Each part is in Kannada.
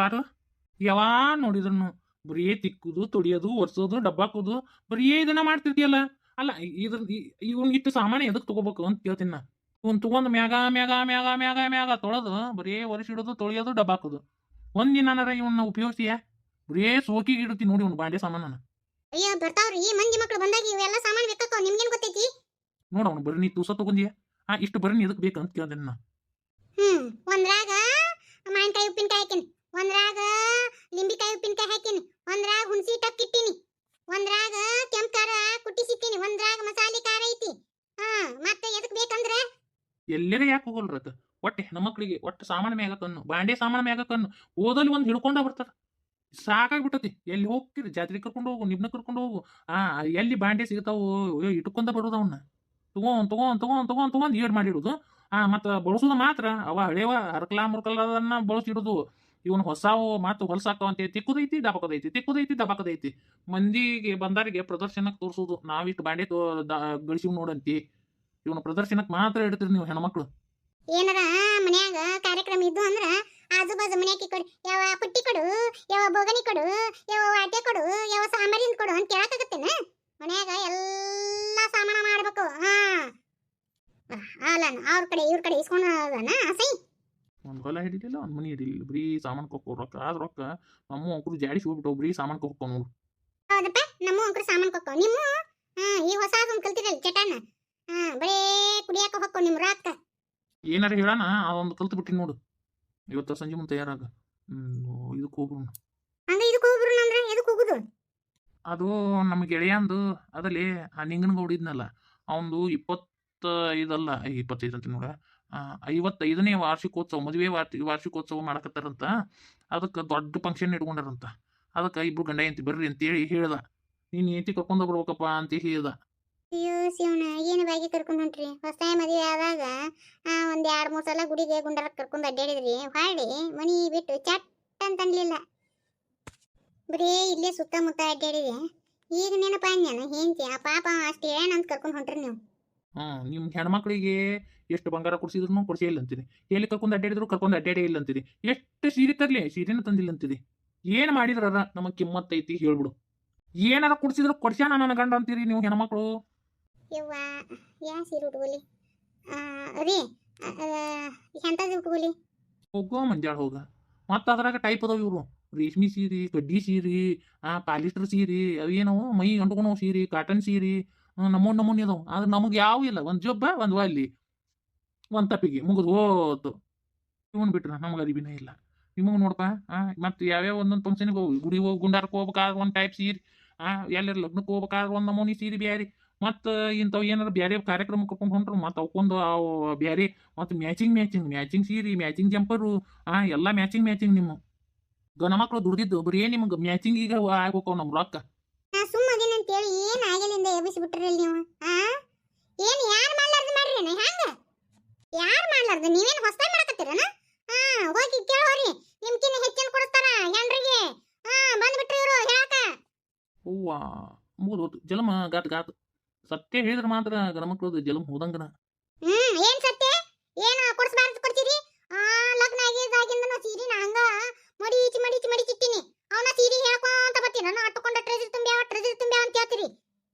ಪಾರು ಯಾವಾಗ ನೋಡಿದ್ರು ಬರೀ ತಿಕ್ಕುದು ತೊಡಿಯೋದು ಒರ್ಸೋದು ಡಬ್ಬಾಕೋದು ಬರೀ ಇದನ್ನ ಮಾಡ್ತಿರ್ತೀಯಲ್ಲ. ಅಲ್ಲ ಇದ್ರ ಇವನ್ ಇಟ್ಟು ಸಾಮಾನು ಎದಕ್ ತಗೋಬೇಕು ಅಂತ ಕೇಳ್ತೀನಿ ನಾ. ಇವನ್ ತಗೊಂಡ್ ಮ್ಯಾಗ ಮ್ಯಾಗ ಮ್ಯಾಗ ಮ್ಯಾಗ ಮ್ಯಾಗ ತೊಳೆದು ಬರೀ ಒರೆಸಿಡೋದು ತೊಳೆಯೋದು ಡಬ್ಬಾಕೋದು. ಒಂದಿನಾರ ಇವನ್ನ ಉಪಯೋಗಿಸಿಯ ಬರೀ ಸೋಕಿಗೆ ಇಡ್ತೀನಿ ನೋಡಿ ಇವ್ನು ಬಾಂಡೆ ಸಾಮಾನ. ಅಯ್ಯೋ ಬರ್ತಾವ್ರಿ ಮಂದಿ ಮಕ್ಳು ಬಂದಾಗ ಇವೆಲ್ಲ ಸಾಮಾನು ಬೇಕಾಕೋ ನಿಮ್ಗೇನ್ ಗೊತ್ತೈತಿ? ನೋಡ ಅವ್ನು ಬರೀ ನೀ ತೂಸ ತಗೊಂಡಿಯ ಇಷ್ಟು ಬರೀ ನೀ ಎದಕ್ ಬೇಕಂತ ಕೇಳ್ದೇನೆ ನಾ. ಒಂದ್ರಾಗ ಮಾವಿನಕಾಯಿ ಉಪ್ಪಿನಕಾಯಿ ಹಾಕಿನಿ, ಒಂದ್ರಾಗ ಲಿಂಬಿಕಾಯಿ ಉಪ್ಪಿನಕಾಯಿ ಹಾಕಿನಿ, ಒಂದ್ರಾಗ ಹುಣಸಿ ಟಕ್ ಇಟ್ಟಿನಿ, ಒಂದ್ರಾಗ ಕೆಂಪ್ ಖಾರ ಕುಟ್ಟಿಸಿಟ್ಟಿನಿ, ಒಂದ್ರಾಗ ಮಸಾಲೆ ಖಾರ ಐತಿ. ಮತ್ತೆ ಎದಕ್ ಬೇಕಂದ್ರೆ ಎಲ್ಲೆಲ್ಲ ಯಾಕೆ ಹೋಗಲ್ರಕ್ಕ ಒಟ್ಟೆ ಹೆಣ್ಮಕ್ಳಿಗೆ ಒಟ್ಟು ಸಾಮಾನು ಮ್ಯಾಗ ಕಣ್ಣು ಬಾಂಡೆ ಸಾಮಾನು ಮ್ಯಾಗ ಕಣ್ಣು ಓದಲ್ಲಿ ಒಂದು ಹಿಡ್ಕೊಂಡ ಬರ್ತಾರ. ಸಾಕಾಗ್ಬಿಟ್ಟತಿ. ಎಲ್ಲಿ ಹೋಗ್ತೀರಿ ಜಾತ್ರೆ ಕರ್ಕೊಂಡು ಹೋಗು ನಿಬ್ನ ಕರ್ಕೊಂಡು ಹೋಗು ಎಲ್ಲಿ ಬಾಂಡೆ ಸಿಗ್ತಾವು ಇಟ್ಕೊಂಡ ಬರೋದು ಅವನ್ನ ತಗೊಂಡ್ ಏಡ್ ಮಾಡಿಡುದು. ಮತ್ತು ಬಳಸೋದು ಮಾತ್ರ ಅವ ಹಳೇವ ಹರಕಲಾ ಮುರ್ಕಲದನ್ನ ಬಳಸಿಡುದು. ಇವನು ಹೊಸಾವು ಮಾತು ಹೊಲಸಾಕವಂತೆ ತಿಕ್ಕುದೈತಿ ದಬಾಕದೈತಿ ಮಂದಿಗೆ ಬಂದಾರಿಗೆ ಪ್ರದರ್ಶನಕ್ಕೆ ತೋರಿಸೋದು. ನಾವಿಷ್ಟು ಬಾಂಡೆ ಗಳಿಸಿವ್ ನೋಡಂತಿ. ಇವನು ಪ್ರದರ್ಶನಕ್ಕೆ ಮಾತ್ರ ಇಡ್ತೀರಿ ನೀವು ಹೆಣ್ಮಕ್ಳು. ಏನಾರ ಮನ್ಯಾಗ ಕಾರ್ಯಕ್ರಮ ಇದ್ದು ಅಂದ್ರ ಆಜು ಬಾಜು ಮನ್ಯಾಕಿ ಕೊಡು, ಯಾವ ಪುಟ್ಟಿ ಕೊಡು, ಯಾವ ಬೋಗಣಿ ಕೊಡು, ಯಾವ ವಾಟೆ ಕೊಡು, ಯಾವ ಸಾಂಬಾರಿನ ಕೊಡು ಅಂತ ಕೇಳಕಾಗತ್ತೇನ? ಮನ್ಯಾಗ ಎಲ್ಲಾ ಸಾಮಾನ ಮಾಡ್ಬೇಕು. ಅಲ್ಲ ಅವ್ರ ಕಡೆ ಇವ್ರ ಕಡೆ ಇಸ್ಕೊಂಡನ ಆಸೈ. ಒಂದು ಹೊಲ ಹಿಡಿಲಿಲ್ಲ ಒಂದು ಮನಿ ಹಿಡಿಲಿಲ್ಲ ಬರೀ ಸಾಮಾನು ಕೊಕ್ಕೋ ರೊಕ್ಕ ಆದ ರೊಕ್ಕ ನಮ್ಮ ಅಂಕರು ಜಾಡಿಸಿ ಹೋಗ್ಬಿಟ್ಟು ಬರೀ ಸಾಮಾನು ಕೊಕ್ಕೋ ನೋಡು. ಹೌದಪ್ಪ ನಮ್ಮ ಅಂಕರು ಸಾಮಾನು ಕೊಕ್ಕೋ. ನಿಮ್ಮ ಈ ಹೊಸ ಕಲ್ತಿರಲ್ಲ ಚಟಾನ ಬರೇ ಕುಡಿಯಾಕ ಹೊಕ್ಕೋ ನಿಮ್ ರೊಕ್ಕ. ಏನಾರ ಹೇಳೋಣ ಅದೊಂದು ಕಲ್ತು ಬಿಟ್ಟಿನಿ ನೋಡು. ಇವತ್ತು ಸಂಜೆ ಮುಂದೆ ತಯಾರಾಗ ಇದಕ್ಕೆ ಹೋಗ್ರು. ಹಂಗ ಇದಕ್ಕೆ ಹೋಗ್ರು ಅಂದ್ರೆ ಎದಕ್ಕೆ ಹೋಗುದು? ಅದು ನಮ್ಮ ಗೆಳೆಯಂದು ಅದಲ್ಲಿ ಆ ನಿಂಗನಗೌಡ ಇದ್ನಲ್ಲ ಅವನದು 25 ಅಂತ ನೋಡ 55ನೇ ವಾರ್ಷಿಕೋತ್ಸವ ಮದುವೆ ವಾರ್ಷಿಕೋತ್ಸವ ಮಾಡಕತ್ತಾರಂತ. ಅದಕ್ಕೆ ದೊಡ್ಡ ಫಂಕ್ಷನ್ ಇಟ್ಕೊಂಡಾರಂತ. ಅದಕ್ಕೆ ಇಬ್ರು ಗಂಡ ಹೆಂಡತಿ ಬರ್ರಿ ಅಂತೇಳಿ ಹೇಳ್ದ. ನೀನು ಹೆಂಡತಿ ಕರ್ಕೊಂಡು ಬರ್ಬೇಕಪ್ಪ ಅಂತ ಹೇಳ್ದ. ಅಯ್ಯೋ ಶಿವನ ಏನು ಬಾಗಿ ಕರ್ಕೊಂಡು ಹೊಂಟ್ರಿ? ಹೊಸ ಮದುವೆ ಆದಾಗ ಒಂದ್ 2-3 ಸಲ ಗುಡಿಗೆ ಗುಂಡಾರ ಕರ್ಕೊಂಡು ಅಡ್ಡಾಡಿದ್ರಿ, ಹಾಡಿ ಮನಿ ಬಿಟ್ಟು ಚಟ್ ಅಂತ ಅನ್ಲಿಲ್ಲ. ಬರೀ ಇಲ್ಲೇ ಸುತ್ತಮುತ್ತ ಅಡ್ಡಾಡಿದೆ. ಈಗ ನೆನಪ ಅನ್ಯಾನ ಹೆಂಡತಿ ಆ ಪಾಪ ಅಷ್ಟು ಹೇಳ ಅಂತ ಕರ್ಕೊಂಡು ಹೊಂಟ್ರಿ ನೀವು. ನಿಮ್ಮ ಹೆಣ್ಮಕ್ಳಿಗೆ ಎಷ್ಟು ಬಂಗಾರ ಕೊಡ್ಸಿದ್ರು ಕೊಡ್ಸೇ ಇಲ್ಲ ಅಂತೀರಿ, ಎಲ್ಲಿ ಕರ್ಕೊಂಡು ಅಡ್ಡಾಡಿದ್ರು ಕರ್ಕೊಂಡು ಅಡ್ಡಾಡೇ ಇಲ್ಲ ಅಂತೀರಿ, ಎಷ್ಟು ಸೀರೆ ತರ್ಲಿ ಸೀರೆನ ತಂದಿಲ್ಲ ಅಂತೀರಿ. ಏನು ಮಾಡಿದ್ರ ನಮಗೆ ಕಿಮ್ಮತ್ತೈತಿ ಹೇಳ್ಬಿಡು. ಏನಾರ ಕೊಡ್ಸಿದ್ರು ಕೊಡ್ಸ್ಯಾನ ನನ್ನ ಗಂಡ ಅಂತೀರಿ ನೀವು ಹೆಣ್ಮಕ್ಳು. ಯವ್ವ ಯಾ ಸೀರೆ ಉಟ್ಕೊಲಿ ರೀ, ಎಂಥದ್ದು ಉಟ್ಕೊಲಿ? ಹೋಗೋ ಮಂಜಾಳ ಹೋಗ. ಮತ್ತು ಅದ್ರಾಗ ಟೈಪ್ ಅದಾವ ಇವರು ರೇಷ್ಮೆ ಸೀರೆ, ಕಡ್ಡಿ ಸೀರೆ, ಪಾಲಿಸ್ಟರ್ ಸೀರೆ, ಅವೇನವು ಮೈ ಅಂಟ್ಕೊಳೋ ಸೀರೆ, ಕಾಟನ್ ಸೀರೆ, ನಮೂನಿ ಅದಾವ. ಆದ್ರೆ ನಮಗೆ ಯಾವ ಇಲ್ಲ. ಒಂದು ಜೊಬ್ಬ ಒಂದು ಅಲ್ಲಿ ಒಂದು ತಪ್ಪಿಗೆ ಮುಗಿದು ಹೋತು. ಇವನ್ ಬಿಟ್ರ ನಮಗೆ ಅರಿವಿನ ಇಲ್ಲ. ನಿಮಗೆ ನೋಡಪ್ಪ ಮತ್ತು ಯಾವ್ಯಾವ ಒಂದೊಂದು ಫಂಕ್ಷನ್ಗೆ ಹೋಗಿ ಗುಡಿ ಹೋಗಿ ಗುಂಡಾರಕ್ಕೆ ಹೋಗ್ಬೇಕಾದ್ರೆ ಒಂದು ಟೈಪ್ ಸೀರೆ, ಎಲ್ಲರ ಲಗ್ನಕ್ಕೆ ಹೋಗ್ಬೇಕಾದ್ರೆ ಒಂದು ನಮೂನಿ ಸೀರೆ ಬ್ಯಾರಿ, ಮತ್ತು ಇಂಥವು ಏನಾರು ಬೇರೆ ಕಾರ್ಯಕ್ರಮ ಕರ್ಕೊಂಡು ಹೊಂಟ್ರು ಮತ್ತು ಅವಕ್ಕೊಂದು ಬ್ಯಾರೆ ಮತ್ತು ಮ್ಯಾಚಿಂಗ್ ಸೀರೆ, ಮ್ಯಾಚಿಂಗ್ ಜಂಪರು, ಎಲ್ಲ ಮ್ಯಾಚಿಂಗ್ ನಿಮ್ಮ ಗಣ ಮಕ್ಕಳು ದುಡ್ದಿದ್ದು ಬರೀ ನಿಮ್ಗೆ ಮ್ಯಾಚಿಂಗ್ ಈಗ ಆಗ್ಬೇಕು ನಮ್ಮ ರೊಕ್ಕ. ಸುಮ್ಮದಿನ ಅಂತೇಳಿ ಏನು ಆಗಲಿಂದ ಎಬ್ಬಿಸಿಬಿಟ್ರಲ್ಲ ನೀವು. ಏನು ಯಾರು ಮಾಡ್ಲಾರ್ದು ಮಾಡ್ರಿ ಹ್ಯಾಂಗ? ಯಾರು ಮಾಡ್ಲಾರ್ದು ನೀವೇನು ಹೊಸ್ತಾಗಿ ಮಾಡಕತ್ತೀರನ? ಹೋಗಿ ಕೇಳೋರಿ ನಿಮ್ಕಿನ್ನ ಹೆಚ್ಚಿನ ಕೊಡ್ತಾರ ಹೆಣ್ರಿಗೆ. ಬಂದ್ಬಿಟ್ರಿ ಇವರು ಹೇಳಕ. ಹೂವ ಮುಗಿದು ಜಲಮ ಗಾತ್ ಸತ್ಯ ಹೇಳಿದ್ರೆ ಮಾತ್ರ ಗಣ ಮಕ್ಕಳದು ಜಲಮ್ ಹೋದಂಗನ. ಏನ್ ಸತ್ಯ? ಏನು ಕೊಡ್ಸಬಾರ್ದು ಕೊಡ್ತೀರಿ? ಲಗ್ನ ಆಗಿದ್ದಾಗಿಂದ ಸೀರಿನ ಹಂಗ ಮಡಿಚಿಟ್ಟಿನಿ. ಅವನ ಸೀರೆ ಹೇಳ್ಕೊಂತ ಬರ್ತೀನಿ ನಾನು ಅಟ್ಟಕೊಂಡ ಟ್ರೆಜರ್ ತುಂಬ್ಯಾವ ಅಂತ ಹೇಳ್ತೀರಿ.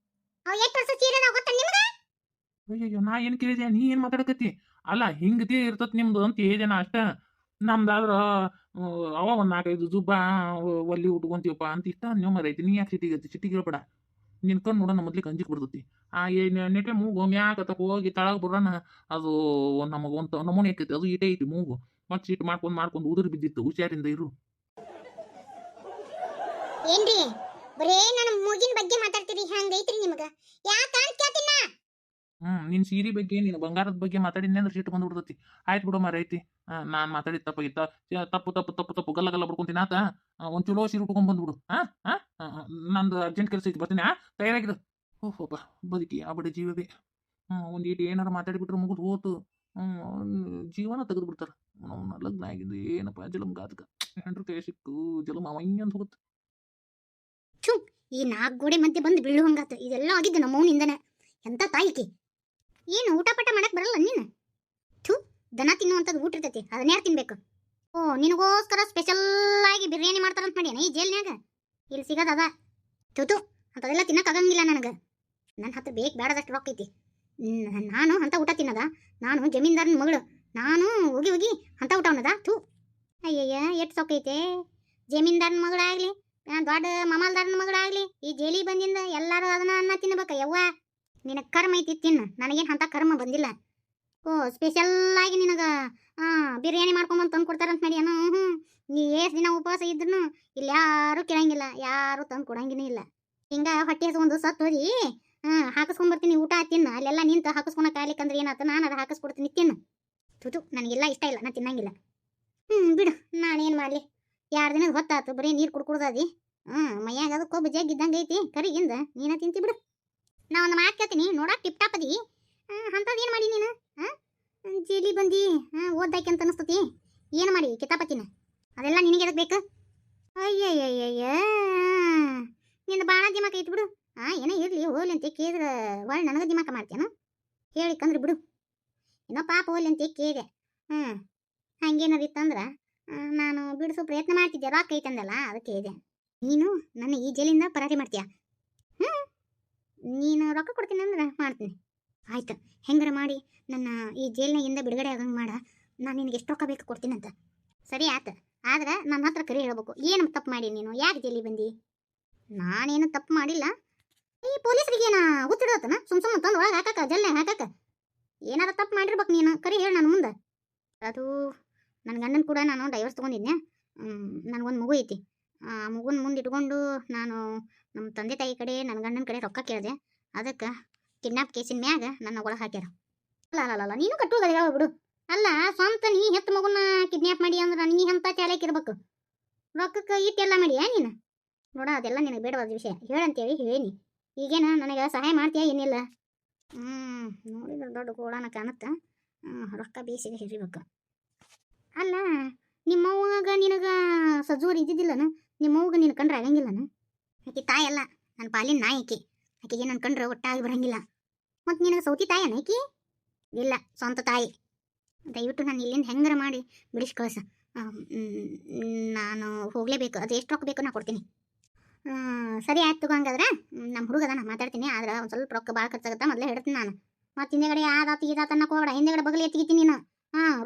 ಅವ್ ಎಷ್ಟು ವರ್ಷ ಸೀರೆ ಅದಾವ ಗೊತ್ತ ನಿಮ್ಗೆ? ಅಯ್ಯೋ ನಾ ಏನು ಕೇಳಿದೆ ನೀ ಏನು ಮಾತಾಡಕತ್ತಿ? ಅಲ್ಲ ಹಿಂಗತಿ ಇರ್ತತ್ ನಿಮ್ದು ಅಂತ ಹೇಳಿದೆ ನಾ ಅಷ್ಟ. ನಮ್ದಾದ್ರ ಅವ ಒಂದು 4-5 ಜುಬ್ಬ ಒಲ್ಲಿ ಉಟ್ಕೊಂತೀವಪ್ಪ ಅಂತ ಇಷ್ಟ ನೀವು ಮರೈತಿ. ನೀ ಯಾಕೆ ಸಿಟ್ಟಿಗೆ ಹೇಳ್ಬೇಡ. ನಿನ್ ಕಣ್ಣು ನೋಡೋಣ ಮೊದ್ಲಿಕ್ಕೆ ಅಂಜಿಕ್ ಬರ್ತೈತಿ. ನೆಟ್ಟೆ ಮೂಗು ಮ್ಯಾಕತ್ತ ಹೋಗಿ ತಳಗ ಬರೋಣ ಅದು ನಮಗೆ ಒಂದು ನಮೂನೆ ಆಕೈತಿ. ಅದು ಈಟೇ ಐತಿ ಮೂಗು. ಮತ್ತೆ ಸಿಟ್ಟು ಮಾಡ್ಕೊಂಡು ಉದುರು ಬಿದ್ದಿತ್ತು. ಹುಷಾರಿಂದ ಇರು. ಏನ್ರಿ ಬರೇ ನನ್ನ ಮೂಗಿನ ಬಗ್ಗೆ ಮಾತಾಡ್ತೀರಿ? ಹಂಗೈತ್ರಿ ನಿಮಗ? ಯಾಕ ಅಂತ ಕೇಳ್ತೀನ. ನಿನ್ ಸೀರೆ ಬಗ್ಗೆ ನಿನ್ನ ಬಂಗಾರದ ಬಗ್ಗೆ ಮಾತಾಡಿದ್ನೆ ಅಂದ್ರೆ ಸಿಟ್ಟು ಬಂದ್ಬಿಡ್ತೈತಿ. ಆಯ್ತು ಬಿಡು ಮರೈತಿ. ನಾನು ಮಾತಾಡಿದ ತಪ್ಪಾಗಿತ್ತ. ತಪ್ಪು ಗಲ್ಲ ಬಡ್ಕೊಂತೀನಿ ಆತ. ಒಂದು ಚಲೋ ಸೀರೆ ಉಟ್ಕೊಂಡ್ ಬಂದ್ಬಿಡು. ನಂದು ಅರ್ಜೆಂಟ್ ಕೆಲಸ ಐತಿ ಬರ್ತೀನಿ. ತಯಾರಾಗಿರು. ಓಹೋಪ್ಪ ಬದುಕಿ ಆ ಬಡ ಜೀವವೇ. ಒಂದು ಈಟು ಏನಾರು ಮಾತಾಡಿಬಿಟ್ರೆ ಮುಗಿದು ಹೋತು. ಜೀವನ ತೆಗೆದು ಬಿಡ್ತಾರ. ಅವನ ಲಗ್ನ ಆಗಿದ್ದು ಏನಪ್ಪ ಜಲಮ್ ಗಾತಕ ಹೆಂಡ್ರ ಕೈ ಸಿಕ್ಕು ಜಲಮ್ ಅವಯ್ಯಂತ ಹೋಗುತ್ತೆ. ಈ 4 ಗೋಡೆ ಮಧ್ಯೆ ಬಂದು ಬೀಳು ಹಂಗಾತು. ಇದೆಲ್ಲ ಆಗಿದ್ದು ನಮ್ಮ ಮೌನಿಂದನೇ. ಎಂತ ತಾಯಿಕೆ ಏನು ಊಟ ಪಟ ಮಾಡಕ್ ಬರಲ್ಲ ನೀನು? ದನ ತಿನ್ನುವಂಥದ್ದು ಊಟ ಇರ್ತೈತಿ, ಅದನ್ನ ಯಾರು ತಿನ್ಬೇಕು? ಓ ನಿನಗೋಸ್ಕರ ಸ್ಪೆಷಲ್ ಆಗಿ ಬಿರಿಯಾನಿ ಮಾಡ್ತಾರಂತ ಮಾಡ್ಯಾನ ಈ ಜೇಲ್ನ್ಯಾಗ. ಇಲ್ಲಿ ಸಿಗದ ತುತು ಅಂತದೆಲ್ಲ ತಿನ್ನಕ್ಕಾಗಂಗಿಲ್ಲ ನನಗೆ. ನನ್ನ ಹತ್ರ ಬೇಡದಷ್ಟು ರೊಕ್ಕ ಐತಿ. ನಾನು ಅಂತ ಊಟ ತಿನ್ನದ? ನಾನು ಜಮೀನ್ದಾರನ ಮಗಳು. ನಾನು ಹೋಗಿ ಹೋಗಿ ಅಂತ ಊಟ ಉಣ್ಣದ? ಥೂ ಅಯ್ಯಯ್ಯ ಎಷ್ಟು ಸೊಕ್ಕೈತೆ. ಜಮೀನ್ದಾರನ ಮಗಳಾಗ್ಲಿ ದೊಡ್ಡ ಮಮಾಲ್ದಾರನ ಮಗಳಾಗ್ಲಿ ಈ ಜೇಲಿ ಬಂದಿಂದ ಎಲ್ಲರೂ ಅದನ್ನ ಅನ್ನ ತಿನ್ನಬೇಕ. ಯವ್ವ ನಿನಗೆ ಕರ್ಮ ಐತಿ ತಿನ್ನು, ನನಗೇನು ಅಂತ ಕರ್ಮ ಬಂದಿಲ್ಲ. ಓ ಸ್ಪೆಷಲ್ ಆಗಿ ನಿನಗೆ ಬಿರಿಯಾನಿ ಮಾಡ್ಕೊಂಬಂದು ತಂದು ಕೊಡ್ತಾರಂತ ಮಾಡಿ ಏನೋ. ನೀ ಎಷ್ಟು ದಿನ ಉಪವಾಸ ಇದ್ರು ಇಲ್ಲಿ ಯಾರೂ ಕೇಳಂಗಿಲ್ಲ, ಯಾರೂ ತಂದು ಕೊಡಂಗಿನೇ ಇಲ್ಲ. ಹಿಂಗ ಹೊಟ್ಟೆ ಹಸ್ಕೊಂಡು ಸತ್ತು ಹೋಗಿ ಹಾಕಿಸ್ಕೊಂಡ್ಬರ್ತೀನಿ ಊಟ ತಿನ್ನು. ಅಲ್ಲೆಲ್ಲ ನಿಂತು ಹಾಕಿಸ್ಕೊಳಕ್ ಆಗ್ಲಿಕ್ಕಂದ್ರೆ ಏನಾಯ್ತು, ನಾನು ಅದು ಹಾಕಿಸ್ಕೊಡ್ತೀನಿ ತಿನ್ನು. ತುತು ನನಗೆಲ್ಲ ಇಷ್ಟ ಇಲ್ಲ, ನಾನು ತಿನ್ನಂಗಿಲ್ಲ. ಬಿಡು ನಾನೇನು ಮಾಡಲಿ, 2 ದಿನದ ಹೊತ್ತಾತು ಬರೀ ನೀರು ಕುಡ್ಕುಡ್ದದಿ. ಮೈಯಾಗ ಅದು ಕೊಬ್ಬು ಜಗ್ಗಿದ್ದಂಗೆ ಐತಿ ಕರಿಗಿಂದ. ನೀನ ತಿಂತಿ ಬಿಡು. ನಾ ಒಂದು ಮಾತು ಕೇಳ್ತೀನಿ, ನೋಡಕ್ಕೆ ಟಿಪ್ ಟಾಪ್ ಅದಿ. ಅಂಥದ್ದು ಏನು ಮಾಡಿ ನೀನು? ಜೇಲಿ ಬಂದು ಓದ್ದಾಕೆ ಅಂತ ಅನಿಸ್ತತಿ. ಏನು ಮಾಡಿ ಕಿತಾಪತಿನ? ಅದೆಲ್ಲ ನಿನಗೆ ಎದಕ್ಕೆ ಬೇಕು? ಅಯ್ಯಯ್ಯಯ್ಯ ನಿಂದು ಭಾಳ ದಿಮಾಕ ಐತಿ ಬಿಡು. ಏನೇ ಇರಲಿ ಹೋಗ್ಲಿ ಅಂತ ಕೇಳಿದ್ರೆ ಒಳ್ಳೆ ನನಗೆ ದಿಮಾಕ ಮಾಡ್ತೇನು? ಹೇಳಿಕಂದ್ರೆ ಬಿಡು. ಏನೋ ಪಾಪ ಹೋಗ್ಲಿ ಅಂತ ಕೇಳಿದೆ. ಹಂಗೇನಾರು ಇತ್ತಂದ್ರೆ ನಾನು ಬಿಡಿಸೋ ಪ್ರಯತ್ನ ಮಾಡ್ತಿದ್ದೆ. ರೊಕ್ಕ ಐತಂದಲ್ಲ ಅದಕ್ಕೆ ಇದೆ. ನೀನು ನನ್ನ ಈ ಜೈಲಿಂದ ಪರಾರಿ ಮಾಡ್ತೀಯ. ನೀನು ರೊಕ್ಕ ಕೊಡ್ತೀನಿ ಅಂದ್ರೆ ಮಾಡ್ತೀನಿ. ಆಯ್ತು, ಹೆಂಗಾರ ಮಾಡಿ ನನ್ನ ಈ ಜೈಲಿನಾಗಿಂದ ಬಿಡುಗಡೆ ಆಗಂಗೆ ಮಾಡ. ನಾನು ನಿನಗೆ ಎಷ್ಟು ರೊಕ್ಕ ಬೇಕು ಕೊಡ್ತೀನಂತ. ಸರಿ ಆಯ್ತು, ಆದ್ರೆ ನನ್ನ ಹತ್ರ ಕರಿ ಹೇಳ್ಬೇಕು. ಏನು ತಪ್ಪು ಮಾಡಿ ನೀನು? ಯಾಕೆ ಜೈಲಿಗೆ ಬಂದು? ನಾನೇನು ತಪ್ಪು ಮಾಡಿಲ್ಲ. ಈ ಪೊಲೀಸರಿಗೇನ ಹುಚ್ಚಿಡೋತನ ಸುಮ್ಮ ತಂದು ಒಳಗೆ ಹಾಕಕ್ಕ, ಜಲ್ಲೆ ಹಾಕಕ್ಕ. ಏನಾರ ತಪ್ಪು ಮಾಡಿರ್ಬೇಕು ನೀನು. ಕರಿ ಹೇಳಿ ನಾನು ಮುಂದೆ. ಅದು ನನ್ನ ಗಂಡನ ಕೂಡ ನಾನು ಡೈವರ್ಸ್ ತೊಗೊಂಡಿದ್ದೆ. ನನಗೊಂದು ಮಗು ಐತಿ. ಆ ಮಗುನ ಮುಂದೆ ಇಟ್ಕೊಂಡು ನಾನು ನಮ್ಮ ತಂದೆ ತಾಯಿ ಕಡೆ ನನ್ನ ಗಂಡನ ಕಡೆ ರೊಕ್ಕ ಕೇಳಿದೆ. ಅದಕ್ಕೆ ಕಿಡ್ನಾಪ್ ಕೇಸಿನ ಮ್ಯಾಗ ನನ್ನ ಒಳಗೆ ಹಾಕ್ಯಾರ. ಅಲ್ಲ ನೀನು ಕಟ್ಟುವುದಲ್ಲ ಬಿಡು. ಅಲ್ಲ ಸ್ವಂತ ನೀ ಹೆತ್ತ ಮಗುನ ಕಿಡ್ನಾಪ್ ಮಾಡಿ ಅಂದ್ರೆ ನೀ ಅಂತ ಚಾಲಕಿರ್ಬೇಕು. ರೊಕ್ಕಕ್ಕೆ ಇಟ್ಟೆಲ್ಲ ಮಾಡಿಯಾ ನೀನು? ನೋಡ ಅದೆಲ್ಲ ನಿನಗೆ ಬೇಡವಾದ ವಿಷಯ ಹೇಳಂತೇಳಿ ಹೇಳೀನಿ. ಈಗೇನ ನನಗೆ ಸಹಾಯ ಮಾಡ್ತೀಯಾ ಏನಿಲ್ಲ? ನೋಡಿದ್ರೆ ದೊಡ್ಡ ಗೋಳನ ಕಾಣುತ್ತ. ರೊಕ್ಕ ಬೇಸಿಗೆ ಹಿರಿಬೇಕು. ಅಲ್ಲ ನಿಮ್ಮವ್ವಾಗ ನಿನಗೆ ಸಜೂರು ಇದ್ದಿದ್ದಿಲ್ಲನ? ನಿಮ್ಮವ್ಗ ನೀನು ಕಂಡ್ರೆ ಆಗಂಗಿಲ್ಲನ? ಆಕೆ ತಾಯಲ್ಲ, ನನ್ನ ಪಾಲಿನ ನಾಯಕಿ. ಆಕೆಗೆ ನನ್ನ ಕಂಡ್ರೆ ಒಟ್ಟಾಗಿ ಬರಂಗಿಲ್ಲ. ಮತ್ತು ನಿನಗೆ ಸೌತಿ ತಾಯನ ಆಕಿ? ಇಲ್ಲ, ಸ್ವಂತ ತಾಯಿ. ದಯವಿಟ್ಟು ನಾನು ಇಲ್ಲಿಂದ ಹೆಂಗಾರ ಮಾಡಿ ಬಿಡಿಸಿ ಕಳಿಸ. ನಾನು ಹೋಗಲೇಬೇಕು. ಅದು ಎಷ್ಟು ರೊಕ್ಕ ಬೇಕು ನಾ ಕೊಡ್ತೀನಿ. ಸರಿ ಆಯ್ತು ತಗೋ. ಹಂಗಾದ್ರೆ ನಮ್ಮ ಹುಡುಗದ ನಾನು ಮಾತಾಡ್ತೀನಿ. ಆದ್ರೆ ಒಂದು ಸ್ವಲ್ಪ ರೊಕ್ಕ ಭಾಳ ಖರ್ಚಾಗುತ್ತೆ, ಮೊದಲೇ ಹೇಳ್ತೀನಿ ನಾನು. ಮತ್ತು ಹಿಂದೆಗಡೆ ಆದಾತು ಈದಾತ ಅನ್ನಕ್ಕೆ ಹೋಗಬೇಡ. ಹಿಂದೆಗಡೆ ಬಗಲಿ ಎತ್ತಿಗಿತ್ತೀನಿ ನೀನು.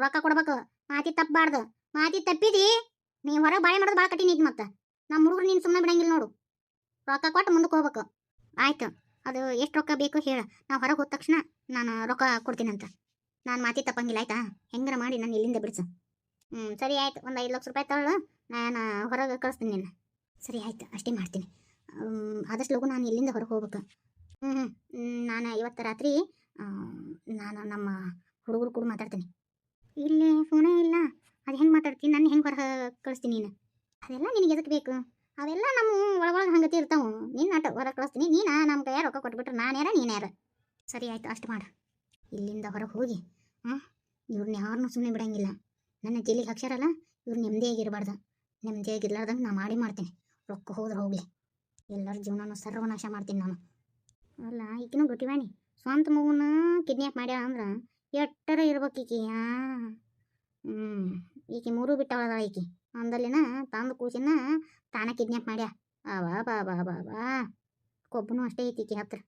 ರೊಕ್ಕ ಕೊಡ್ಬೇಕು. ಮಾತಿ ತಪ್ಪಬಾರ್ದು. ಮಾತಿ ತಪ್ಪಿದಿ ನೀವು ಹೊರಗೆ ಬಾಳೆ ಮಾಡೋದು ಭಾಳ ಕಠಿಣ ಐತಿ. ಮತ್ತೆ ನಮ್ಮ ಹುಡುಗರು ನೀನು ಸುಮ್ಮನೆ ಬಿಡಂಗಿಲ್ಲ ನೋಡು. ರೊಕ್ಕ ಕೊಟ್ಟು ಮುಂದಕ್ಕೆ ಹೋಗ್ಬೇಕು. ಆಯ್ತು, ಅದು ಎಷ್ಟು ರೊಕ್ಕ ಬೇಕು ಹೇಳು. ನಾವು ಹೊರಗೆ ಹೋದ ತಕ್ಷಣ ನಾನು ರೊಕ್ಕ ಕೊಡ್ತೀನಂತ. ನಾನು ಮಾತಿ ತಪ್ಪಂಗಿಲ್ಲ ಆಯ್ತಾ? ಹೆಂಗಾರ ಮಾಡಿ ನಾನು ಇಲ್ಲಿಂದ ಬಿಡಿಸು. ಸರಿ ಆಯ್ತು, ಒಂದು 5 ಲಕ್ಷ ರೂಪಾಯಿ ತಗೊಳ್ಳು. ನಾನು ಹೊರಗೆ ಕಳಿಸ್ತೀನಿ ನಿನ್ನ. ಸರಿ ಆಯ್ತು, ಅಷ್ಟೇ ಮಾಡ್ತೀನಿ. ಆದಷ್ಟು ಲಗು ನಾನು ಇಲ್ಲಿಂದ ಹೊರಗೆ ಹೋಗ್ಬೇಕು. ನಾನು ಇವತ್ತು ರಾತ್ರಿ ನಾನು ನಮ್ಮ ಹುಡುಗರು ಕೂಡ ಮಾತಾಡ್ತೀನಿ. ಇಲ್ಲಿ ಫೋನೇ ಇಲ್ಲ, ಅದು ಹೆಂಗೆ ಮಾತಾಡ್ತೀನಿ? ನನ್ನ ಹೆಂಗೆ ಹೊರಗೆ ಕಳಿಸ್ತೀನಿ ನೀನು? ಅದೆಲ್ಲ ನಿನಗೆ ಎದಕ್ಕೆ ಬೇಕು? ಅವೆಲ್ಲ ನಮ್ಮ ಒಳಗೊಳಗೆ ಹಂಗತಿ ಇರ್ತಾವೆ. ನಿನ್ನ ಆಟ ಹೊರಗೆ ಕಳಿಸ್ತೀನಿ. ನೀನು ನಮ್ಮ ಕೈಯಾರ ರೊಕ್ಕ ಕೊಟ್ಬಿಟ್ರೆ ನಾನು ಯಾರ ನೀನು ಯಾರು? ಸರಿ ಆಯ್ತು, ಅಷ್ಟು ಮಾಡು. ಇಲ್ಲಿಂದ ಹೊರಗೆ ಹೋಗಿ ಇವ್ರನ್ನ ಯಾರನ್ನೂ ಸುಮ್ಮನೆ ಬಿಡಂಗಿಲ್ಲ. ನನ್ನ ಜೈಲಿಗೆ ಹಾಕ್ಸಾರಲ್ಲ, ಇವ್ರು ನೆಮ್ಮದಿಯಾಗಿರಬಾರ್ದು. ನೆಮ್ಮದಿಯಾಗಿರ್ಲಾರ್ದಂಗೆ ನಾ ಮಾಡ್ತೀನಿ. ರೊಕ್ಕ ಹೋದ್ರೆ ಹೋಗಲಿ, ಎಲ್ಲರ ಜೀವನನೂ ಸರ್ವನಾಶ ಮಾಡ್ತೀನಿ ನಾನು. ಅಲ್ಲ ಈಕಿನೂ ಗೊತ್ತಿವಾಣಿ ಸ್ವಂತ ಮಗುನ ಕಿಡ್ನ್ಯಾಪ್ ಮಾಡ್ಯಾಳ ಅಂದ್ರೆ ಎಟ್ಟರ ಇರ್ಬೇಕು ಈಕಿ. ಈಕಿ 3 ಬಿಟ್ಟವಳದ ಈಕಿ. ಅಂದಲ್ಲಿನ ತಂದು ಕೂಸಿನ ತಾನ ಕಿಡ್ನ್ಯಾಪ್ ಮಾಡ್ಯಾ. ಬಾ ಕೊಬ್ಬನು ಅಷ್ಟೇ ಐತಿ ಈಕಿ ಹತ್ರ.